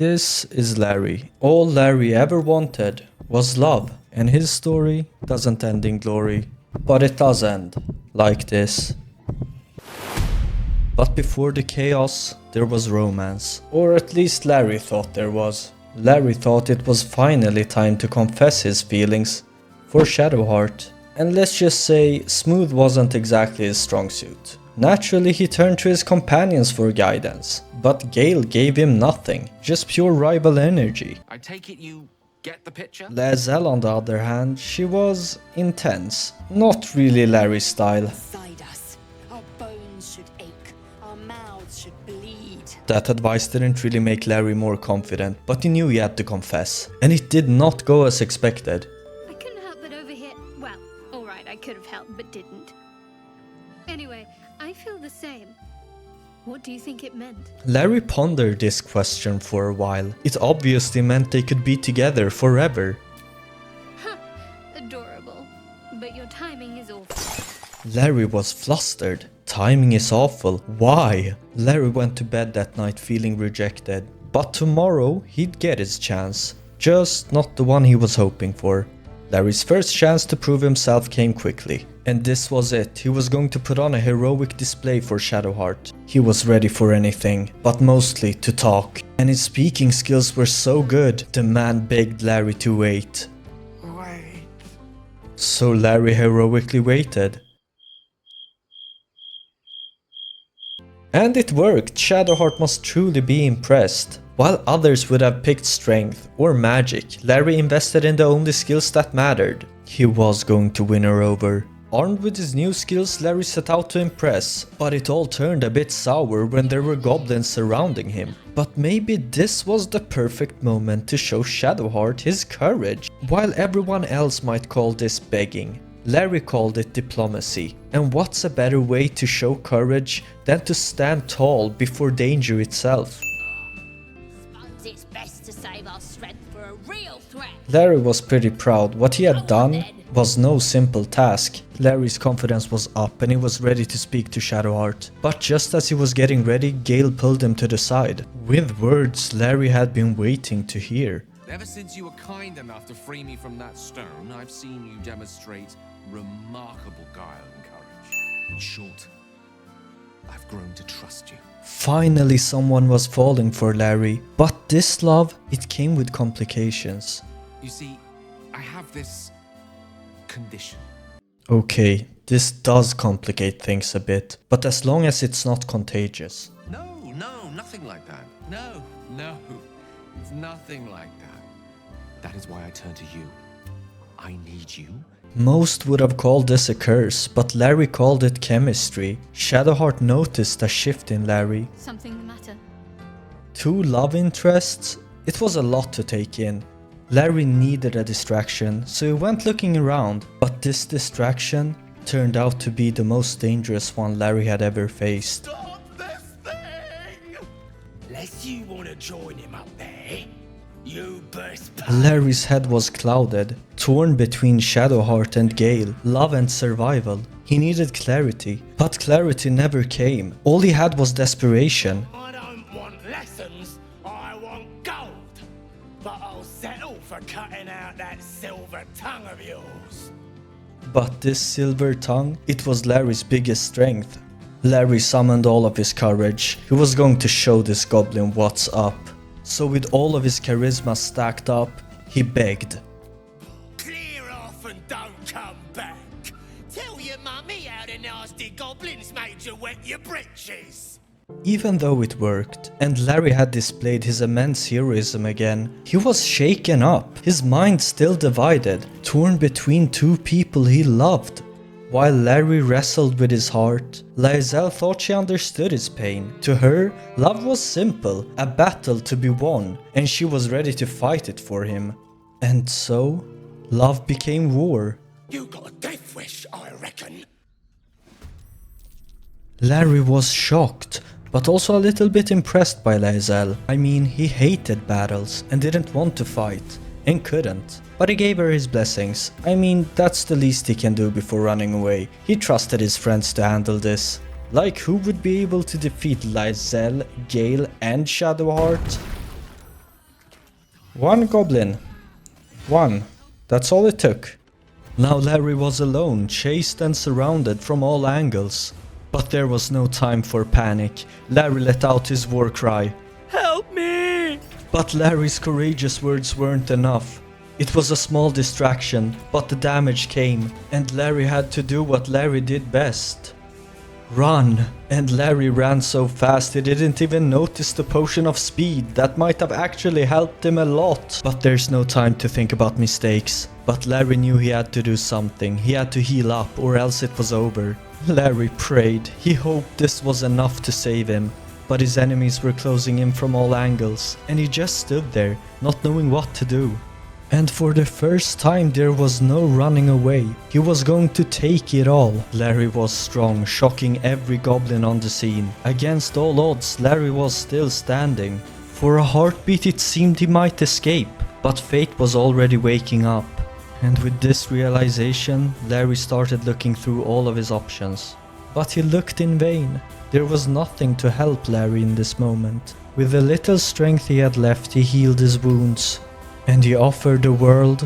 This is Larry. All Larry ever wanted was love, and his story doesn't end in glory. But it does end like this. But before the chaos, there was romance. Or at least Larry thought there was. Larry thought it was finally time to confess his feelings for Shadowheart. And let's just say, Smooth wasn't exactly his strong suit. Naturally, he turned to his companions for guidance, but Gale gave him nothing, just pure rival energy. I take it you get the picture? Lae'zel, on the other hand, she was intense, not really Larry's style. Inside us, our bones should ache, our mouths should bleed. That advice didn't really make Larry more confident, but he knew he had to confess, and it did not go as expected. I couldn't help but overhear. Well, alright, I could have helped but didn't. Anyway, I feel the same. What do you think it meant? Larry pondered this question for a while. It obviously meant they could be together forever. Huh, adorable. But your timing is awful. Larry was flustered. Timing is awful. Why? Larry went to bed that night feeling rejected. But tomorrow he'd get his chance. Just not the one he was hoping for. Larry's first chance to prove himself came quickly. And this was it. He was going to put on a heroic display for Shadowheart. He was ready for anything, but mostly to talk. And his speaking skills were so good, the man begged Larry to wait. Wait. So Larry heroically waited. And it worked. Shadowheart must truly be impressed. While others would have picked strength or magic, Larry invested in the only skills that mattered. He was going to win her over. Armed with his new skills, Larry set out to impress, but it all turned a bit sour when there were goblins surrounding him. But maybe this was the perfect moment to show Shadowheart his courage. While everyone else might call this begging, Larry called it diplomacy. And what's a better way to show courage than to stand tall before danger itself? Suppose it's best to save our strength for a real threat. Larry was pretty proud. What he had done was no simple task. Larry's confidence was up and he was ready to speak to Shadowheart. But just as he was getting ready, Gale pulled him to the side. With words Larry had been waiting to hear. Ever since you were kind enough to free me from that stone, I've seen you demonstrate remarkable guile and courage. In short, I've grown to trust you. Finally someone was falling for Larry. But this love, it came with complications. You see, I have this condition. Okay, this does complicate things a bit, but as long as it's not contagious. No, nothing like that. No, it's nothing like that. That is why I turn to you. I need you. Most would have called this a curse, but Larry called it chemistry. Shadowheart noticed a shift in Larry. Something the matter? Two love interests? It was a lot to take in. Larry needed a distraction, so he went looking around, but this distraction turned out to be the most dangerous one Larry had ever faced. Stop this thing! Unless you want to join him up there, you best pay. Larry's head was clouded, torn between Shadowheart and Gale, love and survival. He needed clarity, but clarity never came. All he had was desperation. I don't want lessons, I want gold. But I'll settle for cutting out that silver tongue of yours. But this silver tongue, it was Larry's biggest strength. Larry summoned all of his courage. He was going to show this goblin what's up. So with all of his charisma stacked up, he begged. Clear off and don't come back. Tell your mummy how the nasty goblins made you wet your britches. Even though it worked, and Larry had displayed his immense heroism again, he was shaken up, his mind still divided, torn between two people he loved. While Larry wrestled with his heart, Lae'zel thought she understood his pain. To her, love was simple, a battle to be won, and she was ready to fight it for him. And so, love became war. You got a death wish, I reckon. Larry was shocked, but also a little bit impressed by Lae'zel. I mean, he hated battles and didn't want to fight, and couldn't. But he gave her his blessings. I mean, that's the least he can do before running away. He trusted his friends to handle this. Like, who would be able to defeat Lae'zel, Gale and Shadowheart? One goblin. One. That's all it took. Now Larry was alone, chased and surrounded from all angles. But there was no time for panic. Larry let out his war cry. Help me! But Larry's courageous words weren't enough. It was a small distraction, but the damage came, and Larry had to do what Larry did best. Run! And Larry ran so fast he didn't even notice the potion of speed that might have actually helped him a lot. But there's no time to think about mistakes. But Larry knew he had to do something. He had to heal up or else it was over. Larry prayed. He hoped this was enough to save him. But his enemies were closing in from all angles, and he just stood there, not knowing what to do. And for the first time there was no running away. He was going to take it all. Larry was strong, shocking every goblin on the scene. Against all odds, Larry was still standing. For a heartbeat it seemed he might escape, but fate was already waking up. And with this realization, Larry started looking through all of his options. But he looked in vain. There was nothing to help Larry in this moment. With the little strength he had left, he healed his wounds. And he offered the world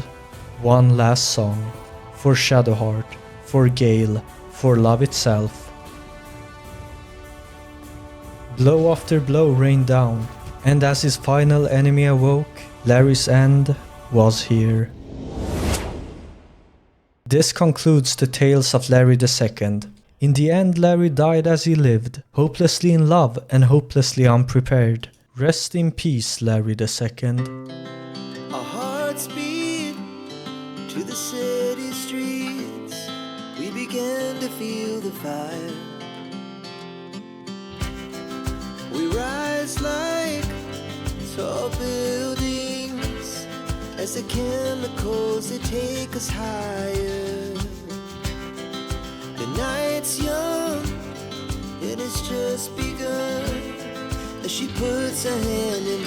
one last song. For Shadowheart, for Gale, for love itself. Blow after blow rained down, and as his final enemy awoke, Larry's end was here. This concludes the tales of Larry II. In the end, Larry died as he lived, hopelessly in love and hopelessly unprepared. Rest in peace, Larry II. Our hearts beat to the city streets. We began to feel the fire. We rise like tall buildings as the chemicals they take us higher. The night's young, it has just begun as she puts her hand in